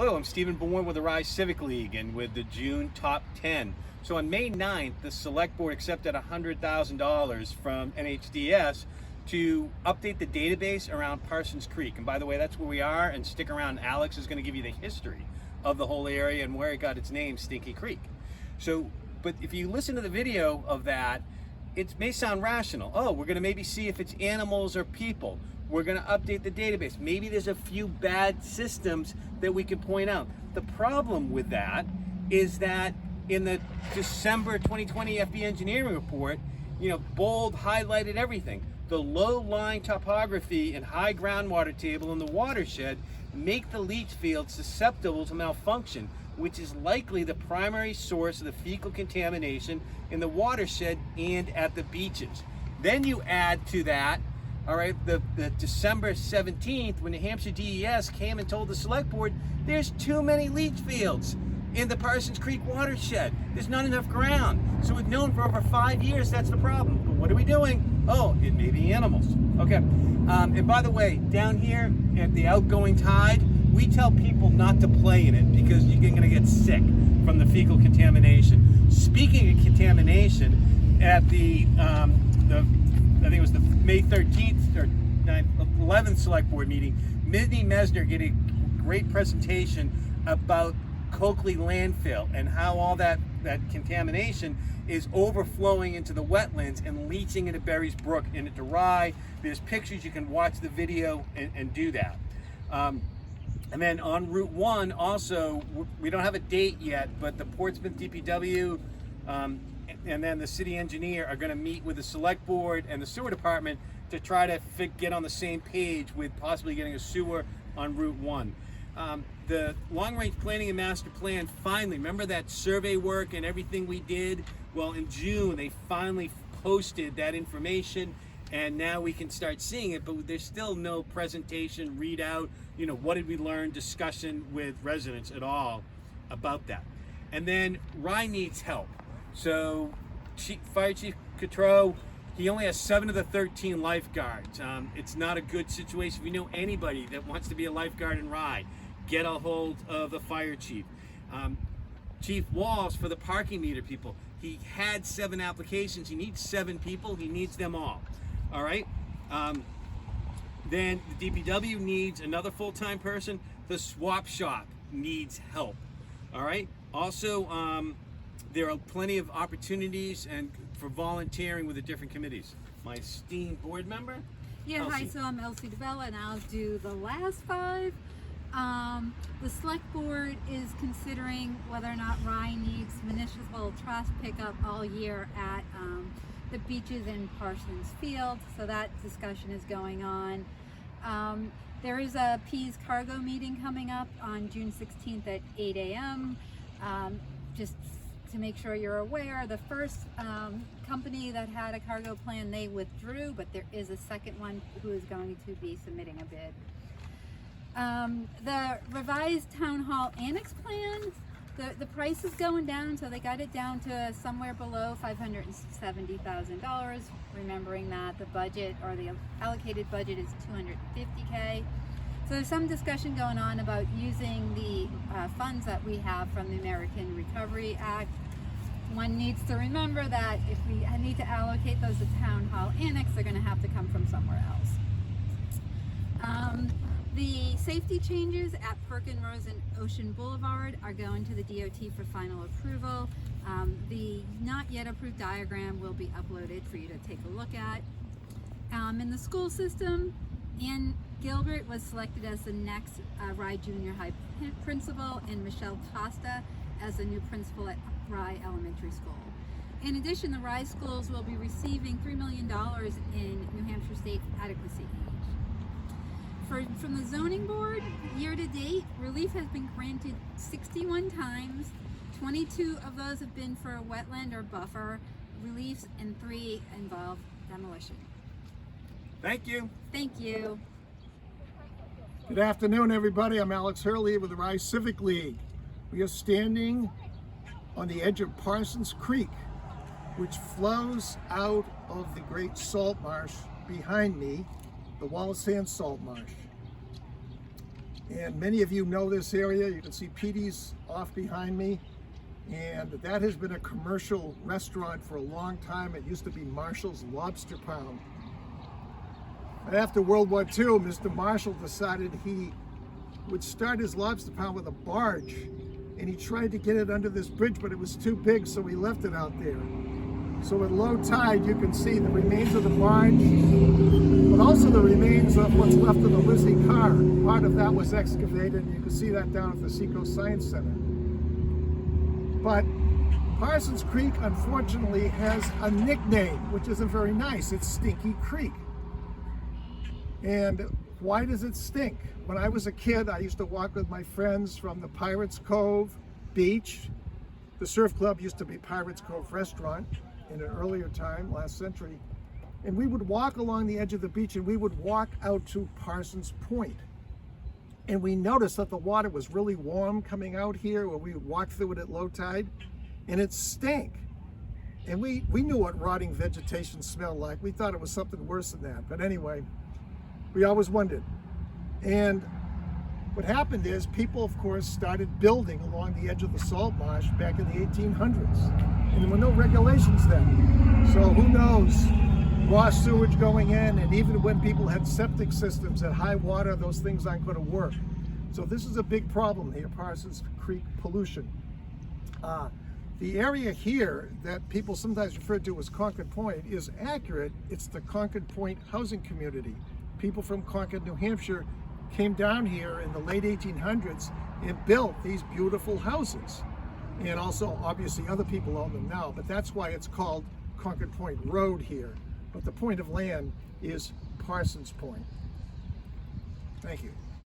Hello, I'm Stephen Bourne with the Rye Civic League and with the June Top 10. So on May 9th, the Select Board accepted $100,000 from NHDS to update the database around Parsons Creek. And by the way, that's where we are, and stick around. Alex is going to give you the history of the whole area and where it got its name, Stinky Creek. So, but if you listen to the video of that, it may sound rational. Oh, we're going to maybe see if it's animals or people. We're going to update the database. Maybe there's a few bad systems that we can point out. The problem with that is that in the December 2020 FB engineering report, bold highlighted everything. The low-lying topography and high groundwater table in the watershed make the leach field susceptible to malfunction, which is likely the primary source of the fecal contamination in the watershed and at the beaches. Then you add to that, all right, the December 17th, when New Hampshire DES came and told the Select Board, there's too many leach fields in the Parsons Creek watershed. There's not enough ground. So we've known for over 5 years that's the problem. But what are we doing? Oh, it may be animals. Okay. And by the way, down here at the outgoing tide, we tell people not to play in it because you're going to get sick from the fecal contamination. Speaking of contamination, at the I think it was the May 13th or 11th Select Board meeting, Mindy Mesner gave a great presentation about Coakley landfill and how all that contamination is overflowing into the wetlands and leaching into Berries Brook and into Rye. There's pictures, you can watch the video and do that. And then on Route 1 also, we don't have a date yet, but the Portsmouth DPW and then the city engineer are going to meet with the Select Board and the sewer department to try to get on the same page with possibly getting a sewer on Route 1. The long-range planning and master plan, finally, remember that survey work and everything we did? Well, in June, they finally posted that information, and now we can start seeing it, but there's still no presentation, readout, what did we learn, discussion with residents at all about that. And then Rye needs help. So Fire Chief Cotreau, he only has 7 of the 13 lifeguards. It's not a good situation. If you know anybody that wants to be a lifeguard in Rye, get a hold of the fire chief. Chief Walsh, for the parking meter people, he had 7 applications. He needs 7 people. He needs them all. All right. Then the DPW needs another full-time person. The swap shop needs help. All right. Also, there are plenty of opportunities and for volunteering with the different committees. My esteemed board member. Yeah, Elsie. hi, so I'm Elsie DeBella and I'll do the last 5. The Select Board is considering whether or not Rye needs municipal trash pickup all year at the beaches in Parsons Field, so that discussion is going on. There is a Pease Cargo meeting coming up on June 16th at 8 a.m. Just to make sure you're aware, the first company that had a cargo plan, they withdrew, but there is a second one who is going to be submitting a bid. The revised Town Hall Annex plan, the price is going down, so they got it down to somewhere below $570,000, remembering that the budget or the allocated budget is $250K. So there's some discussion going on about using the funds that we have from the American Recovery Act. One needs to remember that if we need to allocate those to Town Hall Annex, they're going to have to come from somewhere else. The safety changes at Perkin-Rose and Ocean Boulevard are going to the DOT for final approval. The not yet approved diagram will be uploaded for you to take a look at. In the school system, Ann Gilbert was selected as the next Rye Junior High principal, and Michelle Costa as the new principal at Rye Elementary School. In addition, the Rye schools will be receiving $3 million in New Hampshire State Adequacy Aid. From the Zoning Board, year to date, relief has been granted 61 times. 22 of those have been for a wetland or buffer reliefs, and 3 involve demolition. Thank you. Thank you. Good afternoon, everybody. I'm Alex Hurley with the Rye Civic League. We are standing on the edge of Parsons Creek, which flows out of the great salt marsh behind me, the Wall of Sand Salt Marsh. And many of you know this area. You can see Petey's off behind me. And that has been a commercial restaurant for a long time. It used to be Marshall's Lobster Pound. And after World War II, Mr. Marshall decided he would start his lobster pound with a barge. And he tried to get it under this bridge, but it was too big, so he left it out there. So at low tide, you can see the remains of the barge, but also the remains of what's left of the Lizzie car. Part of that was excavated, and you can see that down at the Seco Science Center. But Parsons Creek, unfortunately, has a nickname, which isn't very nice. It's Stinky Creek. And why does it stink? When I was a kid, I used to walk with my friends from the Pirates Cove beach. The surf club used to be Pirates Cove Restaurant in an earlier time, last century. And we would walk along the edge of the beach and we would walk out to Parsons Point. And we noticed that the water was really warm coming out here, where we would walk through it at low tide, and it stank. And we knew what rotting vegetation smelled like. We thought it was something worse than that. But anyway, we always wondered. And what happened is people, of course, started building along the edge of the salt marsh back in the 1800s. And there were no regulations then. So who knows? Raw sewage going in, and even when people had septic systems at high water, those things aren't going to work. So this is a big problem here, Parsons Creek pollution. The area here that people sometimes refer to as Concord Point is accurate. It's the Concord Point housing community. People from Concord, New Hampshire came down here in the late 1800s and built these beautiful houses. And also, obviously, other people own them now, but that's why it's called Concord Point Road here. But the point of land is Parsons Point. Thank you.